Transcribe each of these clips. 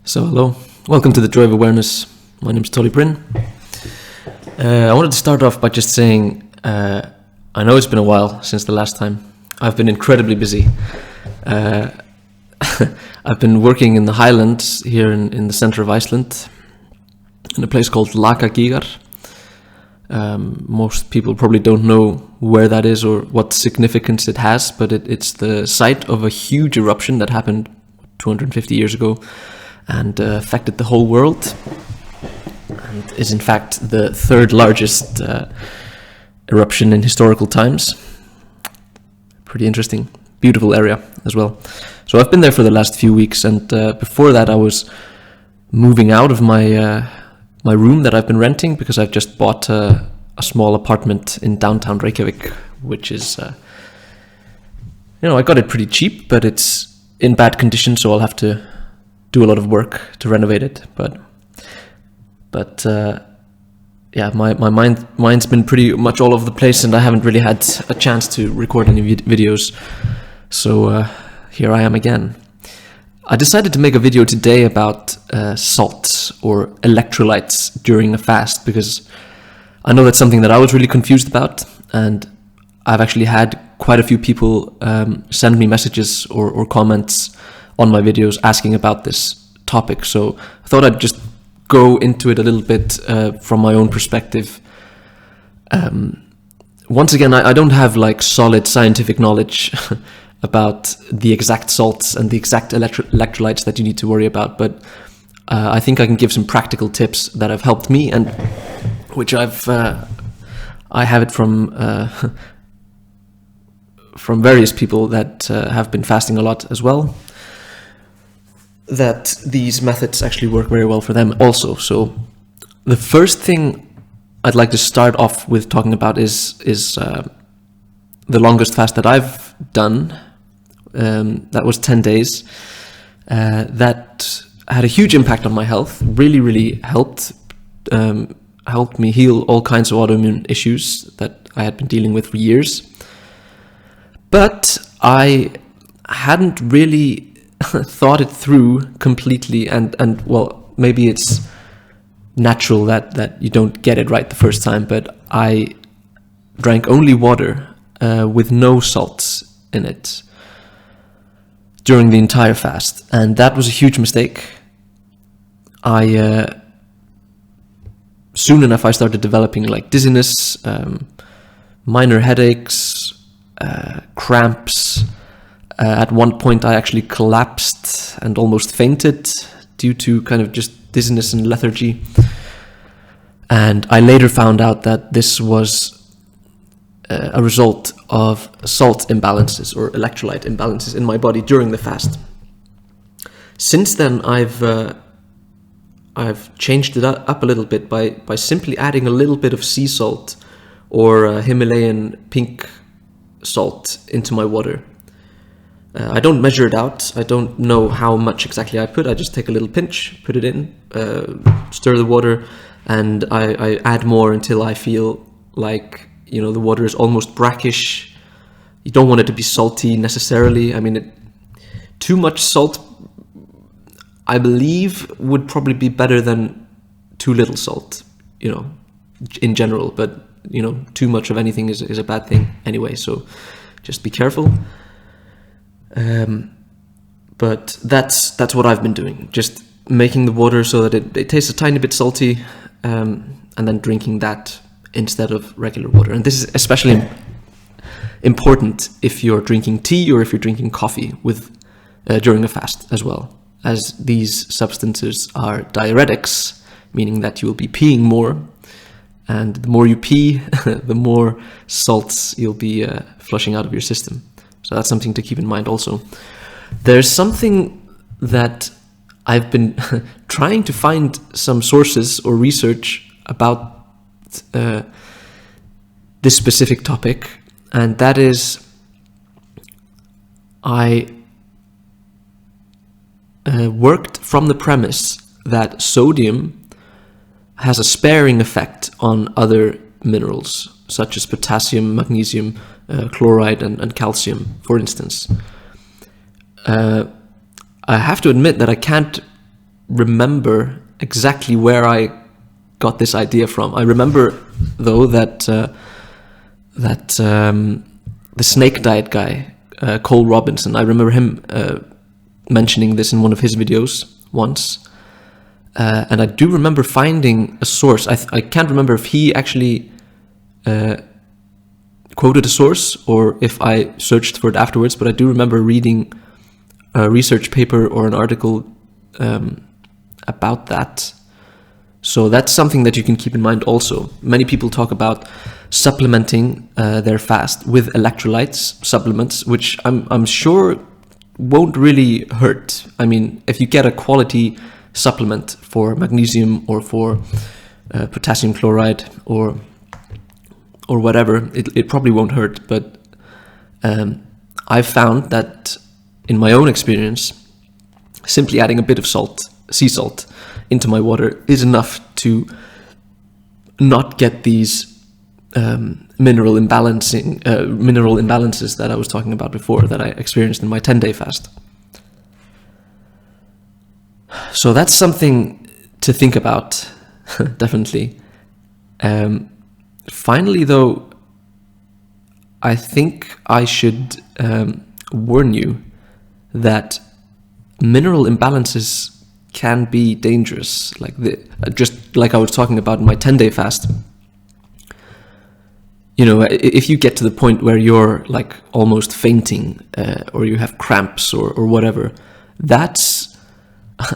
So hello, welcome to the Joy of Awareness. My name is Tolly Bryn. I wanted to start off by just saying, I know it's been a while since the last time. I've been incredibly busy. I've been working in the Highlands here in the center of Iceland, in a place called Lakagigar. Most people probably don't know where that is or what significance it has, but it's the site of a huge eruption that happened 250 years ago and affected the whole world, and is in fact the third largest eruption in historical times. Pretty interesting, beautiful area as well. So I've been there for the last few weeks, and before that I was moving out of my my room that I've been renting, because I've just bought a small apartment in downtown Reykjavik, which is, I got it pretty cheap, but it's in bad condition, so I'll have to do a lot of work to renovate it. But my mind's been pretty much all over the place, and I haven't really had a chance to record any videos. So here I am again. I decided to make a video today about salts or electrolytes during a fast, because I know that's something that I was really confused about, and I've actually had quite a few people send me messages or comments on my videos asking about this topic. So I thought I'd just go into it a little bit from my own perspective. Once again, I don't have like solid scientific knowledge about the exact salts and the exact electrolytes that you need to worry about, but I think I can give some practical tips that have helped me, and which I have it from various people that have been fasting a lot as well, that these methods actually work very well for them also. So the first thing I'd like to start off with talking about is the longest fast that I've done. That was 10 days. That had a huge impact on my health. Really helped me heal all kinds of autoimmune issues that I had been dealing with for years. But I hadn't really thought it through completely, and well, maybe it's natural that you don't get it right the first time, but I drank only water with no salts in it during the entire fast, and that was a huge mistake. Soon enough I started developing like dizziness, minor headaches, cramps. At one point I actually collapsed and almost fainted due to kind of just dizziness and lethargy. And I later found out that this was a result of salt imbalances or electrolyte imbalances in my body during the fast. Since then I've changed it up a little bit by simply adding a little bit of sea salt or Himalayan pink salt into my water. I don't measure it out. I don't know how much exactly I put. I just take a little pinch, put it in, stir the water, and I add more until I feel like, the water is almost brackish. You don't want it to be salty necessarily. I mean, too much salt, I believe, would probably be better than too little salt, in general. But, too much of anything is a bad thing anyway, so just be careful. But that's what I've been doing, just making the water so that it tastes a tiny bit salty, and then drinking that instead of regular water. And this is especially important if you're drinking tea or if you're drinking coffee during a fast as well, as these substances are diuretics, meaning that you will be peeing more, and the more you pee, the more salts you'll be flushing out of your system. So that's something to keep in mind also. There's something that I've been trying to find some sources or research about this specific topic, and that is I worked from the premise that sodium has a sparing effect on other minerals, such as potassium, magnesium, chloride and calcium, for instance. I have to admit that I can't remember exactly where I got this idea from. I remember, though, that the snake diet guy, Cole Robinson, I remember him mentioning this in one of his videos once. And I do remember finding a source. I can't remember if he actually quoted a source or if I searched for it afterwards, but I do remember reading a research paper or an article about that. So that's something that you can keep in mind also. Many people talk about supplementing their fast with electrolytes supplements, which I'm sure won't really hurt. I mean, if you get a quality supplement for magnesium or for potassium chloride or whatever, it probably won't hurt. But I've found that in my own experience, simply adding a bit of sea salt into my water is enough to not get these mineral imbalances that I was talking about before, that I experienced in my 10-day fast. So that's something to think about, definitely. Finally, though, I think I should warn you that mineral imbalances can be dangerous. Just like I was talking about in my 10-day fast. You know, if you get to the point where you're like almost fainting or you have cramps or whatever, that's,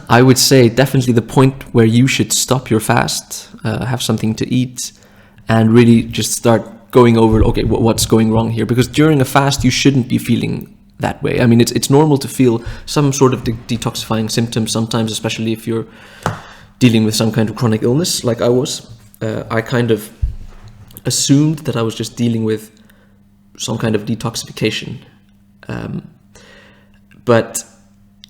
I would say, definitely the point where you should stop your fast, have something to eat, and really just start going over, okay, what's going wrong here? Because during a fast, you shouldn't be feeling that way. I mean, it's normal to feel some sort of detoxifying symptoms sometimes, especially if you're dealing with some kind of chronic illness like I was. I kind of assumed that I was just dealing with some kind of detoxification. But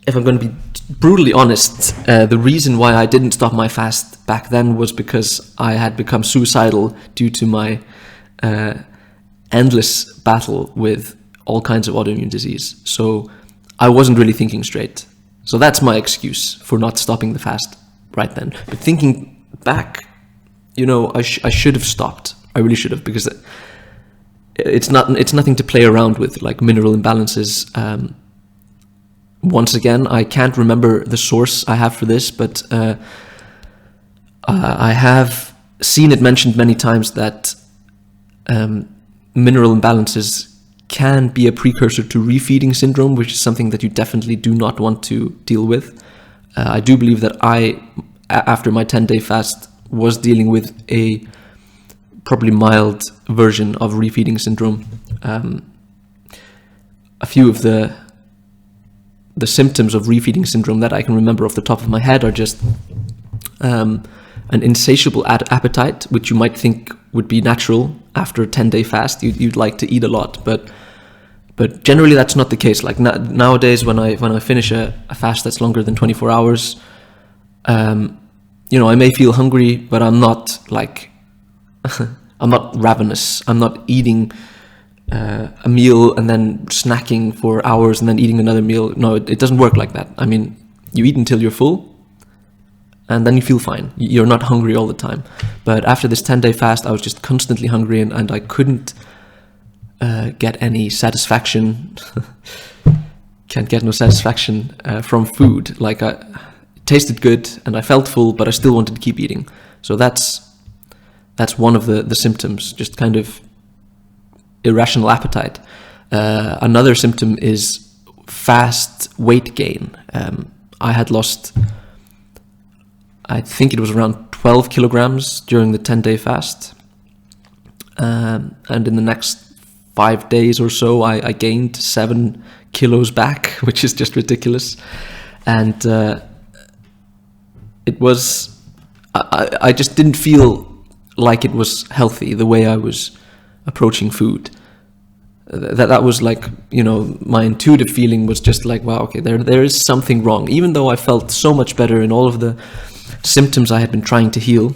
if I'm going to be brutally honest, the reason why I didn't stop my fast back then was because I had become suicidal due to my endless battle with all kinds of autoimmune disease. So I wasn't really thinking straight. So that's my excuse for not stopping the fast right then. But thinking back, you know, I should have stopped. I really should have, because it's nothing to play around with, like mineral imbalances. Once again, I can't remember the source I have for this, but I have seen it mentioned many times that mineral imbalances can be a precursor to refeeding syndrome, which is something that you definitely do not want to deal with. I do believe that after my 10-day fast, was dealing with a probably mild version of refeeding syndrome. A few of the symptoms of refeeding syndrome that I can remember off the top of my head are just an insatiable appetite, which you might think would be natural after a 10-day fast. You'd like to eat a lot, but generally that's not the case. Like nowadays, when I finish a fast that's longer than 24 hours, you know, I may feel hungry, but I'm not like I'm not ravenous. I'm not eating a meal and then snacking for hours and then eating another meal. No, it doesn't work like that. I mean, you eat until you're full and then you feel fine. You're not hungry all the time. But after this 10-day fast, I was just constantly hungry and I couldn't get any satisfaction. Can't get no satisfaction from food. Like it tasted good and I felt full, but I still wanted to keep eating. So that's one of the symptoms, just kind of irrational appetite. Another symptom is fast weight gain. I had lost, I think it was around 12 kilograms during the 10-day fast. And in the next 5 days or so, I gained 7 kilos back, which is just ridiculous. And it was, I just didn't feel like it was healthy the way I was approaching food. That was like, you know, my intuitive feeling was just like, wow, okay, there is something wrong. Even though I felt so much better in all of the symptoms I had been trying to heal,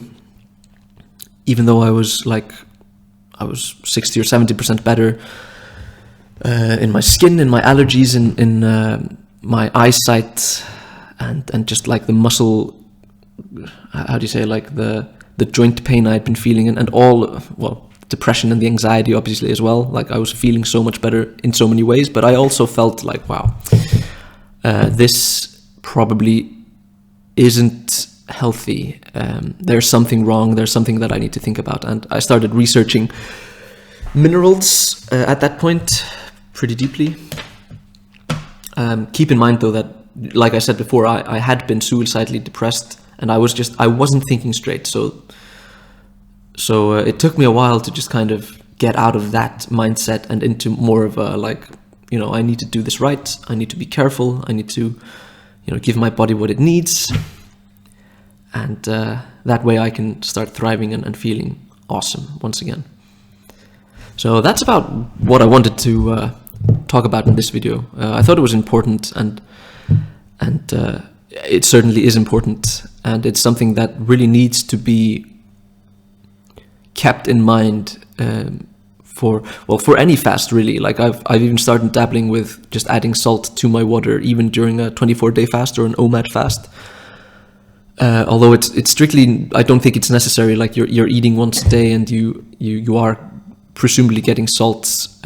even though I was 60 or 70% better in my skin, in my allergies, in my eyesight, and just like the muscle, how do you say, like the joint pain I had been feeling, and all, well, depression and the anxiety obviously as well. Like I was feeling so much better in so many ways, but I also felt like, wow, this probably isn't healthy. There's something wrong. There's something that I need to think about. And I started researching minerals at that point pretty deeply. Keep in mind though that, like I said before, I had been suicidally depressed, and I wasn't thinking straight. So it took me a while to just kind of get out of that mindset and into more of a, like, you know, I need to do this right. I need to be careful. I need to, you know, give my body what it needs. And that way I can start thriving and feeling awesome once again. So that's about what I wanted to talk about in this video. I thought it was important, and it certainly is important, and it's something that really needs to be kept in mind for any fast, really. Like I've even started dabbling with just adding salt to my water, even during a 24-day fast or an OMAD fast. Although it's strictly, I don't think it's necessary. Like you're eating once a day, and you are presumably getting salts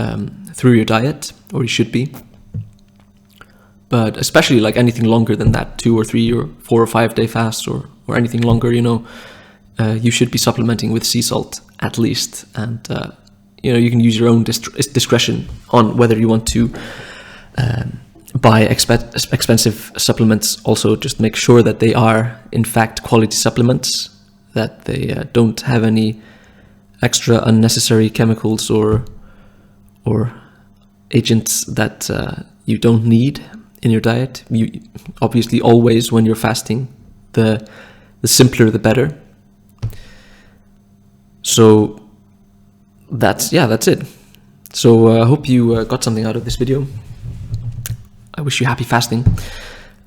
through your diet, or you should be. But especially like anything longer than that, 2 or 3 or 4 or 5 day fast, or anything longer, you know, you should be supplementing with sea salt at least. And you know, you can use your own discretion on whether you want to buy expensive supplements. Also, just make sure that they are in fact quality supplements, that they don't have any extra unnecessary chemicals or agents that you don't need in your diet. You obviously always, when you're fasting, the simpler the better. So that's it. So I hope you got something out of this video. I wish you happy fasting.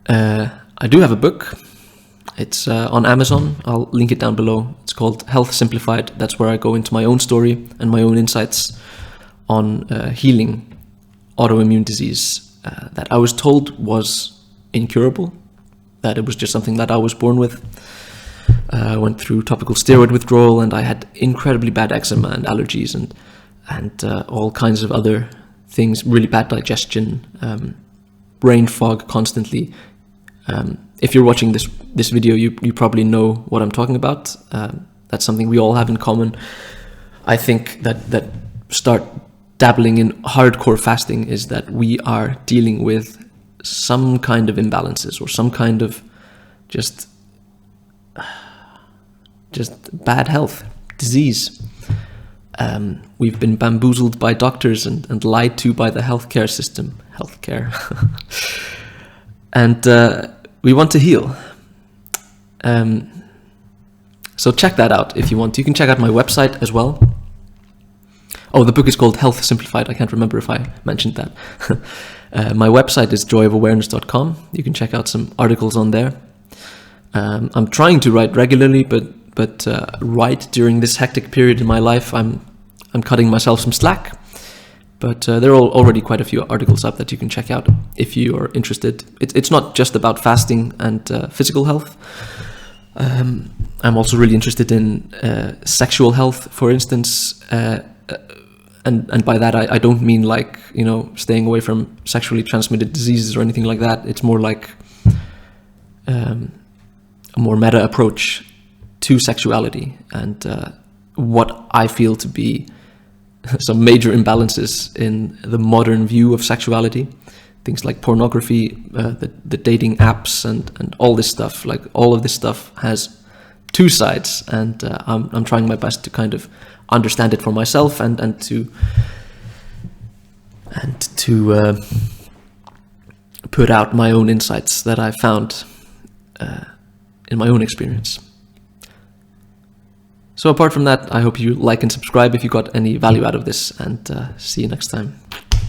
I do have a book. It's on Amazon. I'll link it down below. It's called Health Simplified. That's where I go into my own story and my own insights on healing autoimmune disease that I was told was incurable, that it was just something that I was born with. I went through topical steroid withdrawal, and I had incredibly bad eczema and allergies and all kinds of other things, really bad digestion, brain fog constantly. If you're watching this video, you probably know what I'm talking about. That's something we all have in common. I think that start dabbling in hardcore fasting is that we are dealing with some kind of imbalances, or some kind of just bad health, disease. We've been bamboozled by doctors and lied to by the healthcare system. And we want to heal. So check that out if you want. You can check out my website as well. Oh, the book is called Health Simplified. I can't remember if I mentioned that. My website is joyofawareness.com. You can check out some articles on there. I'm trying to write regularly, but write during this hectic period in my life, I'm cutting myself some slack. But there are already quite a few articles up that you can check out if you are interested. It's not just about fasting and physical health. I'm also really interested in sexual health, for instance. And by that, I don't mean like, you know, staying away from sexually transmitted diseases or anything like that. It's more like a more meta approach to sexuality, and what I feel to be some major imbalances in the modern view of sexuality. Things like pornography, the dating apps, and all this stuff. Like, all of this stuff has two sides, and I'm trying my best to kind of understand it for myself and to put out my own insights that I found in my own experience. So apart from that, I hope you like and subscribe if you got any value out of this, and see you next time.